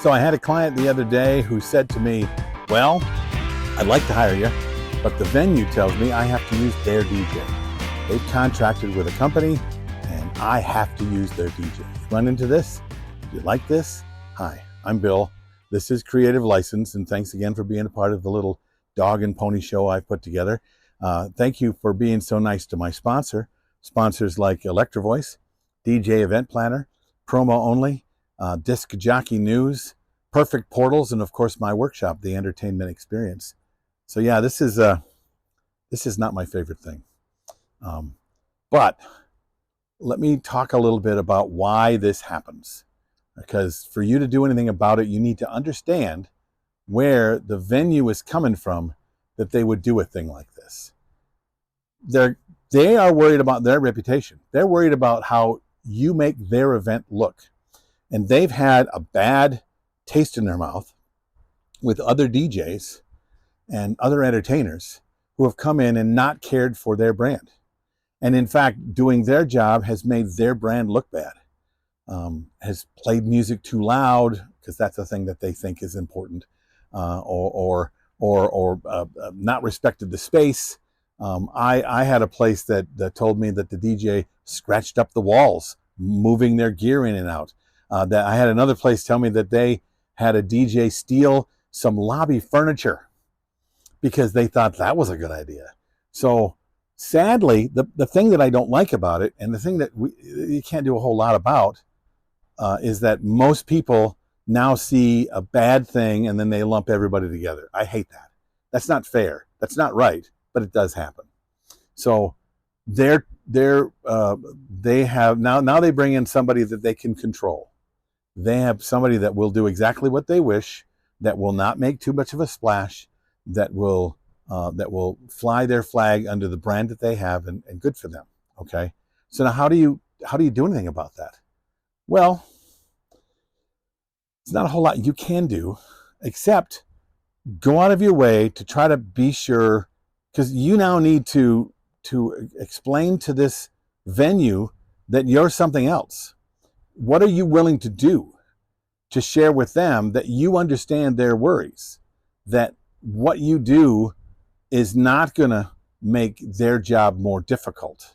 So I had a client the other day who said to me, well, I'd like to hire you, but the venue tells me I have to use their DJ. They've contracted with a company and I have to use their DJ. You run into this? You like this? Hi, I'm Bill. This is Creative License, and thanks again for being a part of the little dog and pony show I've put together. Thank you for being so nice to my sponsors like Electro Voice, DJ Event Planner, Promo Only, Disc Jockey News, Perfect Portals, and of course my workshop, The Entertainment Experience. So yeah, this is not my favorite thing, but let me talk a little bit about why this happens. Because for you to do anything about it, you need to understand where the venue is coming from that they would do a thing like this. They are worried about their reputation. They're worried about how you make their event look. And they've had a bad taste in their mouth with other DJs and other entertainers who have come in and not cared for their brand. And in fact, doing their job has made their brand look bad. Has played music too loud, because that's a thing that they think is important, or not respected the space. I had a place that told me that the DJ scratched up the walls, moving their gear in and out. That I had another place tell me that they had a DJ steal some lobby furniture because they thought that was a good idea. So sadly, the thing that I don't like about it, and the thing that you can't do a whole lot about, is that most people now see a bad thing and then they lump everybody together. I hate that. That's not fair. That's not right, but it does happen. So they have now they bring in somebody that they can control. They have somebody that will do exactly what they wish, that will not make too much of a splash, that will fly their flag under the brand that they have, and good for them. Okay. So now how do you do anything about that? Well, it's not a whole lot you can do, except go out of your way to try to be sure, because you now need to explain to this venue that you're something else. What are you willing to do to share with them that you understand their worries, that what you do is not going to make their job more difficult?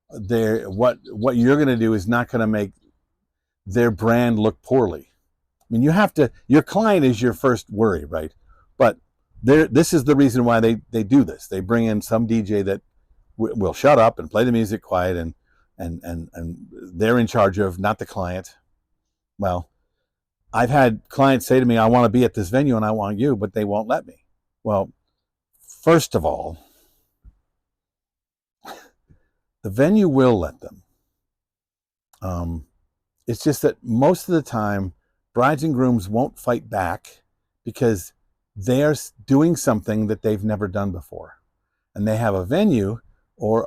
What you're going to do is not going to make their brand look poorly. I mean, your client is your first worry, right? But this is the reason why they do this. They bring in some DJ that will shut up and play the music quiet, and they're in charge of, not the client. Well, I've had clients say to me, I want to be at this venue and I want you, but they won't let me. Well, first of all, the venue will let them. It's just that most of the time, brides and grooms won't fight back because they are doing something that they've never done before. And they have a venue or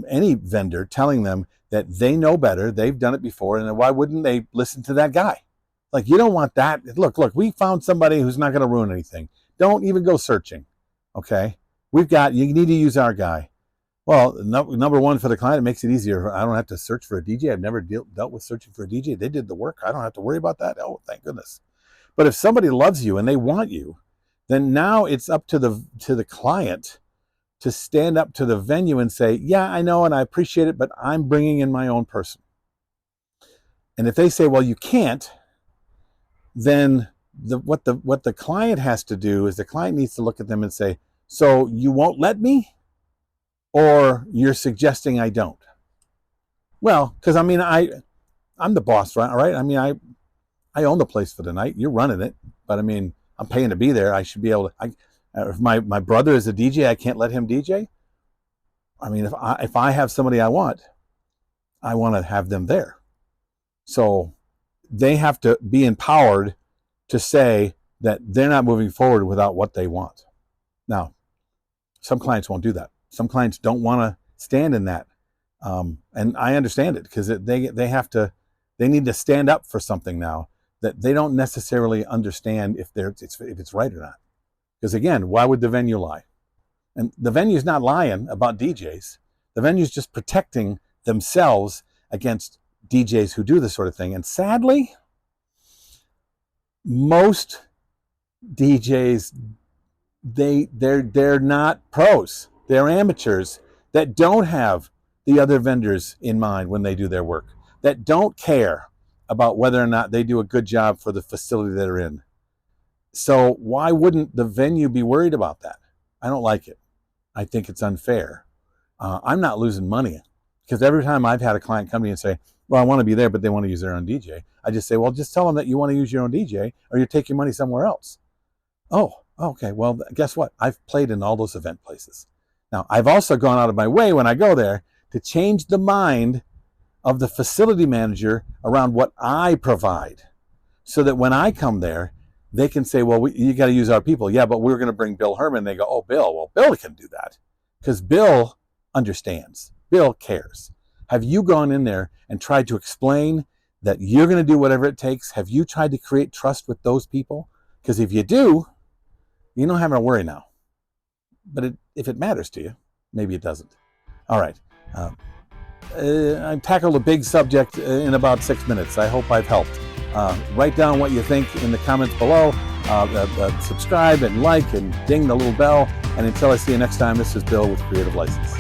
any vendor telling them that they know better, they've done it before, and why wouldn't they listen to that guy? Like, you don't want that. Look, we found somebody who's not going to ruin anything. Don't even go searching, okay? You need to use our guy. Well, number one, for the client, it makes it easier. I don't have to search for a DJ. I've never dealt with searching for a DJ. They did the work. I don't have to worry about that. Oh, thank goodness. But if somebody loves you and they want you, then now it's up to the client to stand up to the venue and say, yeah, I know, and I appreciate it, but I'm bringing in my own person. And if they say, well, you can't, then what the client has to do is the client needs to look at them and say, so you won't let me? Or you're suggesting I don't? Well, because I mean, I'm the boss, right? I mean, I own the place for the night. You're running it, but I mean, I'm paying to be there. I should be able to. If my brother is a DJ, I can't let him DJ. I mean, if I have somebody I want to have them there. So they have to be empowered to say that they're not moving forward without what they want. Now, some clients won't do that. Some clients don't want to stand in that. And I understand it, because they need to stand up for something now that they don't necessarily understand if it's right or not. Because again, why would the venue lie? And the venue's not lying about DJs. The venue's just protecting themselves against DJs who do this sort of thing. And sadly, most DJs, they're not pros. They're amateurs that don't have the other vendors in mind when they do their work, that don't care about whether or not they do a good job for the facility they're in. So why wouldn't the venue be worried about that? I don't like it. I think it's unfair. I'm not losing money because every time I've had a client come to me and say, well, I want to be there, but they want to use their own DJ, I just say, well, just tell them that you want to use your own DJ or you take your money somewhere else. Oh, okay. Well, guess what? I've played in all those event places. Now, I've also gone out of my way when I go there to change the mind of the facility manager around what I provide so that when I come there, they can say, well, you got to use our people. Yeah, but we're going to bring Bill Herman. They go, oh, Bill. Well, Bill can do that because Bill understands. Bill cares. Have you gone in there and tried to explain that you're going to do whatever it takes? Have you tried to create trust with those people? Because if you do, you don't have to worry now. But if it matters to you, maybe it doesn't. All right. I tackled a big subject in about 6 minutes. I hope I've helped. Write down what you think in the comments below. Subscribe and like and ding the little bell. And until I see you next time, this is Bill with Creative License.